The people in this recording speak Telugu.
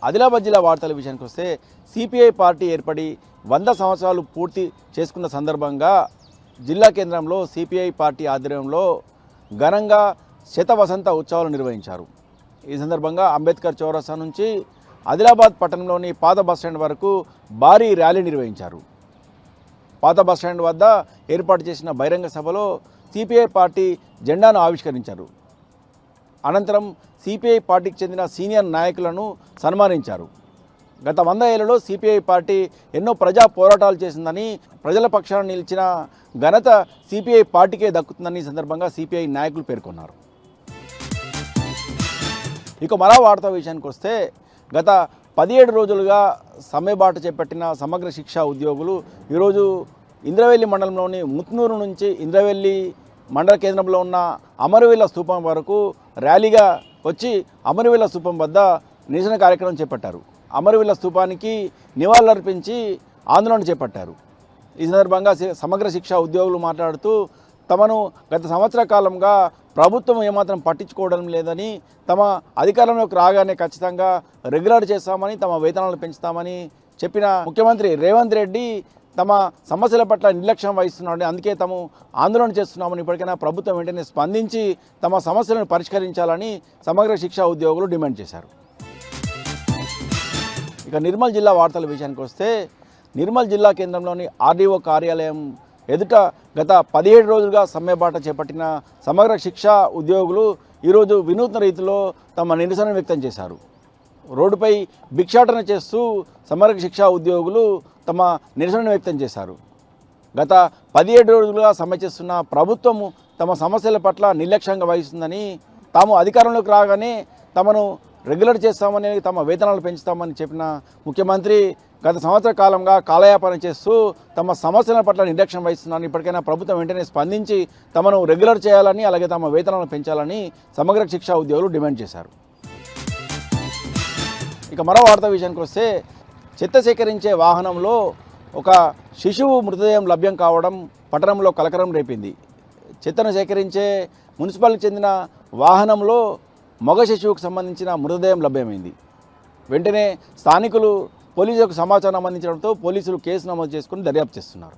ఆదిలాబాద్ జిల్లా వార్తల విషయానికి వస్తే సిపిఐ పార్టీ ఏర్పడి 100 సంవత్సరాలు పూర్తి చేసుకున్న సందర్భంగా జిల్లా కేంద్రంలో సిపిఐ పార్టీ ఆధ్వర్యంలో ఘనంగా శతవసంత ఉత్సవాలు నిర్వహించారు. ఈ సందర్భంగా అంబేద్కర్ చౌరస్తా నుంచి ఆదిలాబాద్ పట్టణంలోని పాత బస్టాండ్ వరకు భారీ ర్యాలీ నిర్వహించారు. పాత బస్టాండ్ వద్ద ఏర్పాటు చేసిన బహిరంగ సభలో సిపిఐ పార్టీ జెండాను ఆవిష్కరించారు. అనంతరం సిపిఐ పార్టీకి చెందిన సీనియర్ నాయకులను సన్మానించారు. గత 100 ఏళ్లలో సిపిఐ పార్టీ ఎన్నో ప్రజా పోరాటాలు చేసిందని, ప్రజల పక్షాన నిలిచిన ఘనత సిపిఐ పార్టీకే దక్కుతుందని సందర్భంగా సిపిఐ నాయకులు పేర్కొన్నారు. ఇక మరో వార్తా విషయానికి వస్తే గత 17 రోజులుగా సమ్మెబాట చేపట్టిన సమగ్ర శిక్ష ఉద్యోగులు ఈరోజు ఇంద్రవెల్లి మండలంలోని ముత్నూరు నుంచి ఇంద్రవెల్లి మండల కేంద్రంలో ఉన్న అమరవీల స్తూపం వరకు ర్యాలీగా వచ్చి అమరవీల స్తూపం వద్ద నిరసన కార్యక్రమం చేపట్టారు. అమరవీల స్తూపానికి నివాళులర్పించి ఆందోళన చేపట్టారు. ఈ సందర్భంగా సమగ్ర శిక్ష ఉద్యోగులు మాట్లాడుతూ తమను గత సంవత్సర కాలంగా ప్రభుత్వం ఏమాత్రం పట్టించుకోవడం లేదని, తమ అధికారంలోకి రాగానే ఖచ్చితంగా రెగ్యులర్ చేస్తామని, తమ వేతనాలు పెంచుతామని చెప్పిన ముఖ్యమంత్రి రేవంత్ రెడ్డి తమ సమస్యల పట్ల నిర్లక్ష్యం వహిస్తున్నాడని, అందుకే తాము ఆందోళన చేస్తున్నామని ఇప్పటికైనా ప్రభుత్వం వెంటనే స్పందించి తమ సమస్యలను పరిష్కరించాలని సమగ్ర శిక్ష ఉద్యోగులు డిమాండ్ చేశారు. ఇక నిర్మల్ జిల్లా వార్తల విషయానికి వస్తే నిర్మల్ జిల్లా కేంద్రంలోని ఆర్డీఓ కార్యాలయం ఎదుట గత 17 రోజులుగా సమ్మెబాట చేపట్టిన సమగ్ర శిక్ష ఉద్యోగులు ఈరోజు వినూత్న రీతిలో తమ నిరసన వ్యక్తం చేశారు. రోడ్డుపై భిక్షాటన చేస్తూ సమగ్ర శిక్ష ఉద్యోగులు తమ నిరసన వ్యక్తం చేశారు. గత 17 రోజులుగా సమ్మె చేస్తున్న ప్రభుత్వము తమ సమస్యల పట్ల నిర్లక్ష్యంగా వహిస్తుందని, తాము అధికారంలోకి రాగానే తమను రెగ్యులర్ చేస్తామని, తమ వేతనాలు పెంచుతామని చెప్పిన ముఖ్యమంత్రి గత సంవత్సర కాలంగా కాలయాపన చేస్తూ తమ సమస్యల పట్ల నిర్లక్ష్యం వహిస్తున్నారని, ఇప్పటికైనా ప్రభుత్వం వెంటనే స్పందించి తమను రెగ్యులర్ చేయాలని, అలాగే తమ వేతనాలను పెంచాలని సమగ్ర శిక్ష ఉద్యోగులు డిమాండ్ చేశారు. ఇక మరో వార్తా విషయానికి వస్తే చెత్త సేకరించే వాహనంలో ఒక శిశువు మృతదేహం లభ్యం కావడం పట్టణంలో కలకలం రేపింది. చెత్తను సేకరించే మున్సిపాలిటీకి చెందిన వాహనంలో మగ శిశువుకు సంబంధించిన మృతదేహం లభ్యమైంది. వెంటనే స్థానికులు పోలీసులకు సమాచారం అందించడంతో పోలీసులు కేసు నమోదు చేసుకుని దర్యాప్తు చేస్తున్నారు.